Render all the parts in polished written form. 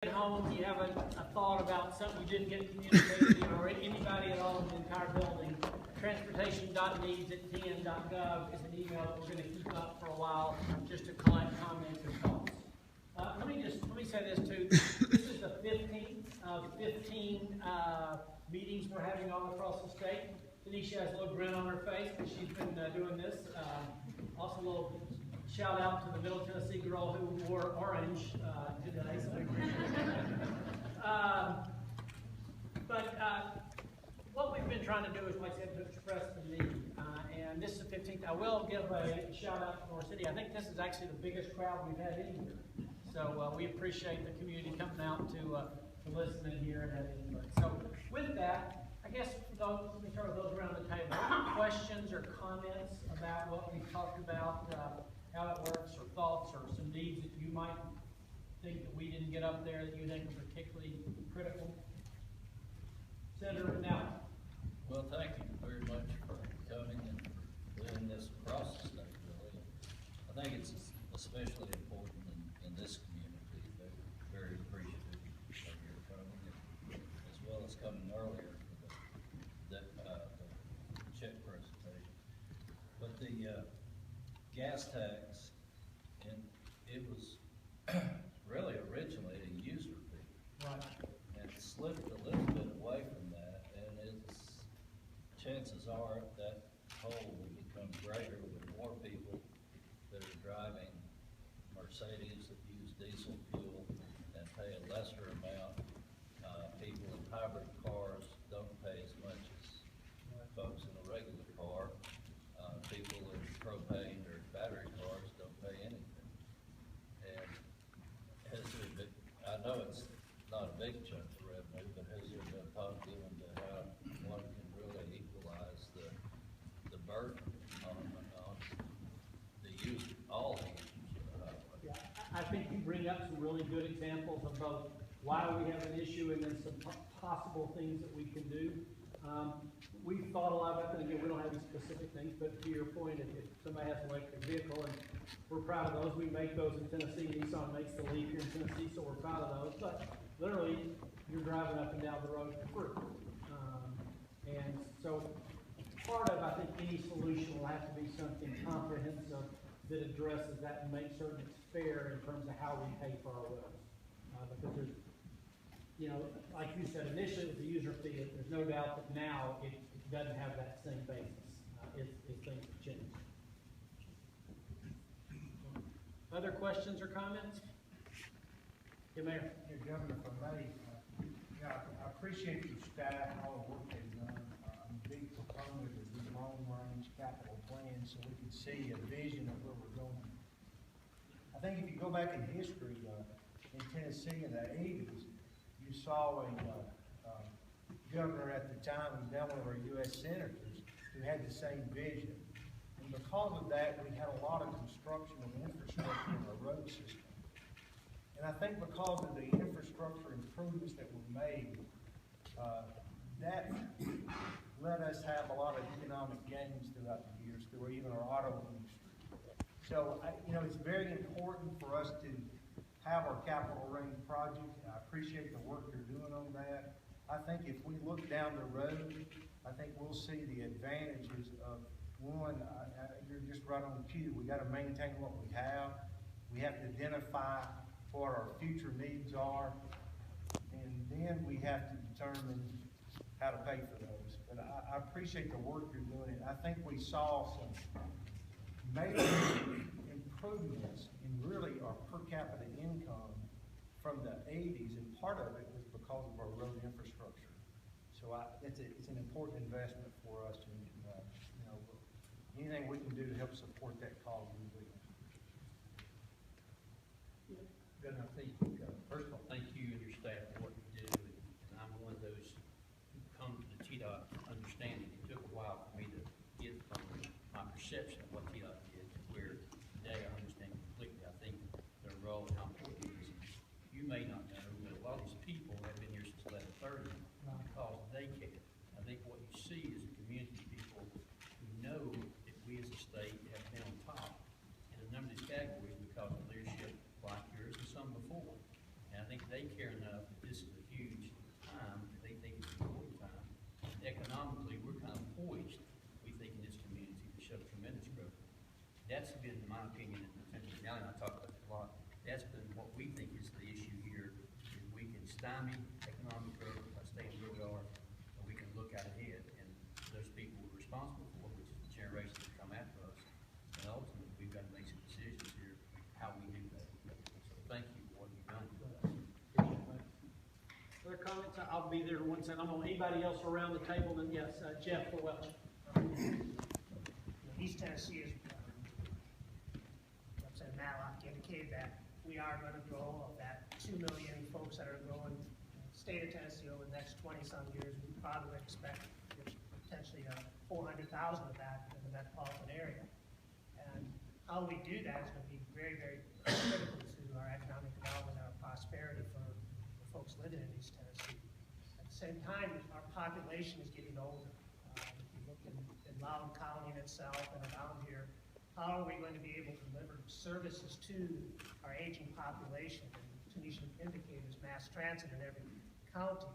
At home, you have a thought about something you didn't get communicated, or anybody at all in the entire building, transportation.needs@tn.gov is an email that we're going to keep up for a while just to collect comments and thoughts. Let me say this too. This is the 15th of 15 meetings we're having all across the state. Tanisha has a little grin on her face because she's been doing this. Also a little shout out to the Middle Tennessee girl who wore orange today, so we appreciate that. What we've been trying to do is, like I said, to express the need. And this is the 15th. I will give a shout out to North City. I think this is actually the biggest crowd we've had anywhere. So we appreciate the community coming out to listen and hear and have input. So with that, I guess let me start with those around the table. Any questions or comments about what we talked about? How it works, or thoughts, or some needs that you might think that we didn't get up there that you think are particularly critical? Senator now. Well, thank you very much for coming and for doing this across the state, really. I think it's especially important in this community. They're very appreciative of your coming, as well as coming earlier for the check presentation. But the gas tax, and it was really originally a user fee. Right. And it slipped a little bit away from that, and chances are that hole will become greater with more people that are driving Mercedes that use diesel fuel and pay a lesser amount. People in hybrid cars don't pay as much as folks in a regular car. People in propane or battery cars don't pay anything. And I know it's not a big chunk of revenue, but has there been thought given to how one can really equalize the burden on the user, all the users? Yeah, I think you bring up some really good examples of both why we have an issue and then some possible things that we can do. We've thought a lot about that. Again, we don't have any specific things, but to your point, if somebody has an electric vehicle, and we're proud of those, we make those in Tennessee. Nissan makes the Leaf here in Tennessee, so we're proud of those. But literally, you're driving up and down the road for free. And so part of, I think, any solution will have to be something comprehensive that addresses that and makes certain it's fair in terms of how we pay for our roads. Because there's, like you said, initially it was a user fee. There's no doubt that now it doesn't have that same basis if things have changed. Other questions or comments? Yeah, Mayor. Hey, Governor, if I may, I appreciate your staff and all the work they've done. I'm a big proponent of these long-range capital plans so we can see a vision of where we're going. I think if you go back in history, in Tennessee in the 80s, you saw a governor at the time, who's now one of our U.S. senators, who had the same vision. And because of that, we had a lot of construction of infrastructure in our road system. And I think because of the infrastructure improvements that were made, that let us have a lot of economic gains throughout the years, through even our auto industry. So, it's very important for us to have our capital range project. I appreciate the work you're doing on that. I think if we look down the road, I think we'll see the advantages of one, you're just right on the cue. We got to maintain what we have. We have to identify what our future needs are, and then we have to determine how to pay for those. But I appreciate the work you're doing. I think we saw some major improvements in really our per capita income from the 80s, and part of it was because of our road infrastructure. So it's an important investment for us, and anything we can do to help support that cause, we will. Governor, I think, first of all, thank you and your staff for what you do, and I'm one of those who come to the TDOT understanding. It took a while for me to get from my perception of what TDOT did to where today I understand completely. I think their role and how important it is. You may not know, but a lot of these people have been here since 11:30 because they care. I think what you see is a community of people who know that we as a state have been on top in a number of these categories because of leadership like yours and some before. And I think they they care enough that this is a huge time, that they think it's important time. Economically, we're kind of poised, we think, in this community to show tremendous growth. That's been, in my opinion, and potentially, now I talk about this a lot, that's been what we think is the issue here, is we can stymie economic growth by staying where we are, and we can look out ahead, and those people we're responsible for, which is the generation that come after us, and ultimately, we've got to make some decisions here, how we do that. So thank you for what you've done for us. Other comments? I'll be there in 1 second. I don't know anybody else around the table, then yes, Jeff, for Welch. East Tennessee is, Representative Matlock indicated that we are going to grow. Of that 2 million folks that are growing in the state of Tennessee over the next 20-some years, we probably expect potentially 400,000 of that in the metropolitan area. And how we do that is going to be very, very critical to our economic development and our prosperity for the folks living in East Tennessee. At the same time, our population is getting older. If you look in Loudoun County in itself and around here, how are we going to be able to deliver services to our aging population? And Tanisha indicated there's mass transit in every county,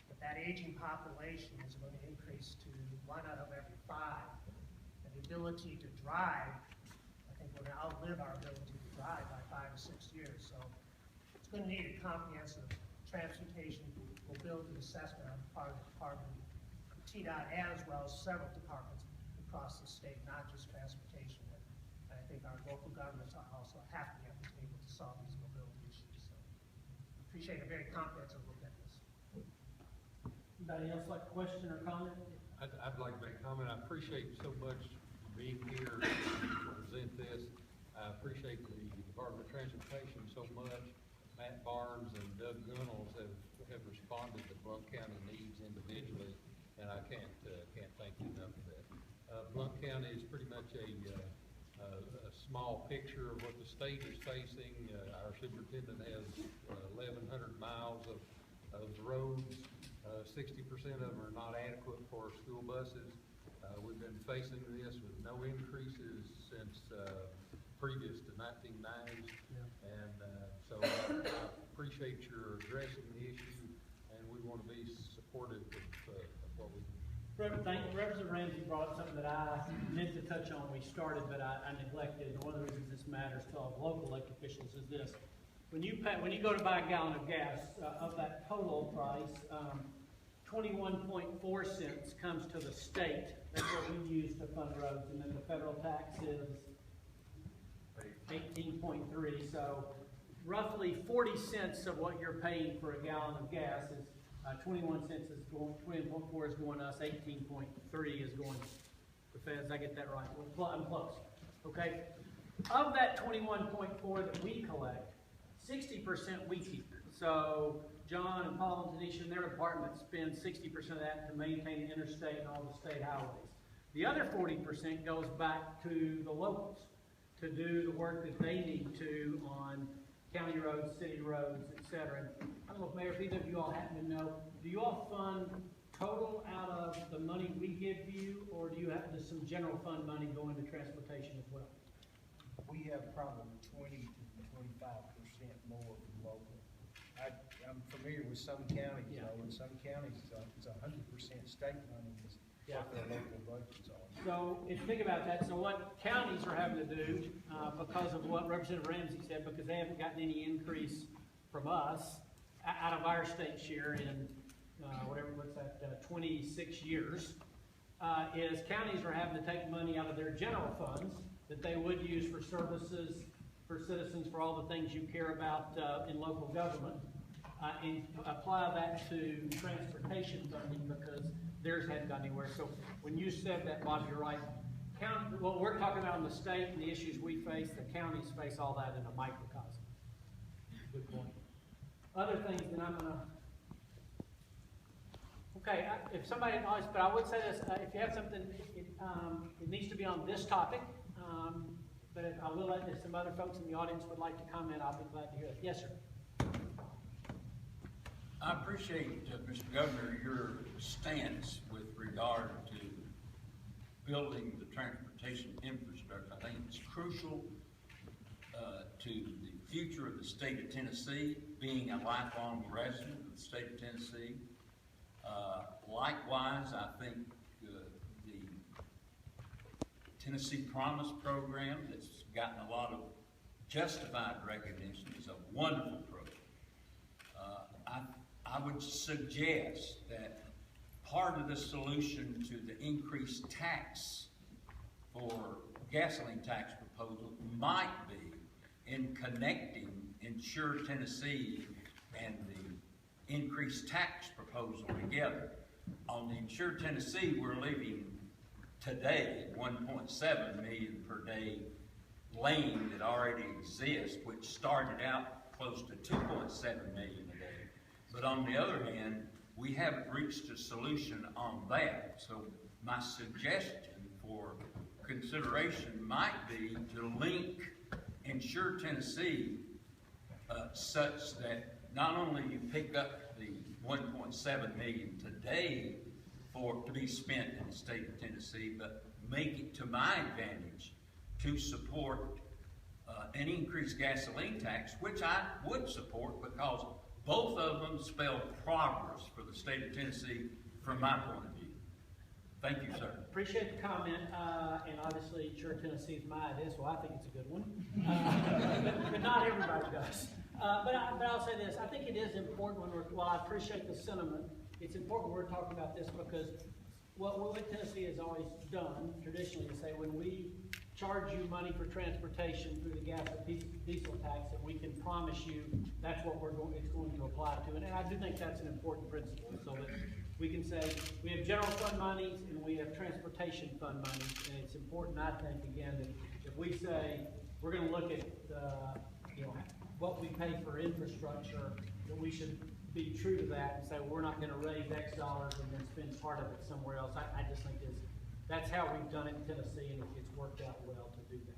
but that aging population is going to increase to 1 out of every 5. And the ability to drive, I think we're going to outlive our ability to drive by 5 to 6 years. So it's going to need a comprehensive transportation mobility assessment on the part of the department, TDOT, as well as several departments across the state, not just transportation. And I think our local governments also have to be able to solve these mobility issues. So I appreciate a very comprehensive look at this. Anybody else like a question or comment? I'd like to make a comment. I appreciate so much being here to present this. I appreciate the Department of Transportation so much. Matt Barnes and Doug Gunnels have responded to Blount County needs individually, and I can't thank you enough for that. Blount County is pretty much a small picture of what the state is facing. Our superintendent has 1,100 miles of roads. 60% of them are not adequate for school buses. We've been facing this with no increases since previous to 1990s. Yeah. And so I appreciate your addressing the issue, and we want to be supportive of what we do. Representative Ramsey brought up something that I meant to touch on when we started, but I neglected. And one of the reasons this matters to all local elected officials is this: when you go to buy a gallon of gas, of that total price, 21.4 cents comes to the state. That's what we use to fund roads, and then the federal tax is 18.3. So roughly 40 cents of what you're paying for a gallon of gas is 21 cents is going, 20.4 is going us, 18.3 is going to feds. I get that right? I'm close. Okay. Of that 21.4 that we collect, 60% we keep. So John and Paul and Tanisha and their department spend 60% of that to maintain the interstate and all the state highways. The other 40% goes back to the locals to do the work that they need to on county roads, city roads, etc. I don't know if Mayor, if either of you all happen to know, do you all fund total out of the money we give you, or do you have some general fund money going to transportation as well? We have probably 20 to 25% more from local. I'm familiar with some counties, Yeah. though. In some counties, it's 100% state money is what their local budgets are. So if you think about that, so what counties are having to do, because of what Representative Ramsey said, because they haven't gotten any increase from us out of our state share in 26 years, is counties are having to take money out of their general funds that they would use for services for citizens, for all the things you care about in local government, and apply that to transportation funding because theirs hadn't gone anywhere. So when you said that, Bob, you're right. What we're talking about in the state and the issues we face, the counties face all that in a microcosm. Good point. Other things that I'm going to... Okay, if somebody knows, but I would say this, if you have something, it needs to be on this topic, but if I will let if some other folks in the audience would like to comment, I'll be glad to hear it. Yes, sir. I appreciate, Mr. Governor, your stance with regard to building the transportation infrastructure. I think it's crucial to the future of the state of Tennessee, being a lifelong resident of the state of Tennessee. Likewise, I think the Tennessee Promise Program that's gotten a lot of justified recognition is a wonderful program. I would suggest that part of the solution to the increased tax for gasoline tax proposal might be in connecting Insure Tennessee and the increased tax proposal together. On the Insure Tennessee, we're leaving today 1.7 million per day lane that already exists, which started out close to 2.7 million a day. But on the other hand, we haven't reached a solution on that. So my suggestion for consideration might be to link Insure Tennessee such that not only you pick up the 1.7 million today to be spent in the state of Tennessee, but make it to my advantage to support an increased gasoline tax, which I would support because both of them spell progress for the state of Tennessee from my point of view. Thank you, sir. Appreciate the comment, and obviously, Insure Tennessee is my idea, so I think it's a good one. But not everybody does. But I'll say this, I think it is important while I appreciate the sentiment, it's important we're talking about this because what Tennessee has always done, traditionally, is say when we charge you money for transportation through the gas and diesel tax, that we can promise you that's what it's going to apply to. And I do think that's an important principle, so that we can say we have general fund monies and we have transportation fund monies, and it's important, I think, again, that if we say we're going to look at what we pay for infrastructure, that we should be true to that and say we're not going to raise X dollars and then spend part of it somewhere else. I just think that's how we've done it in Tennessee, and it's worked out well to do that.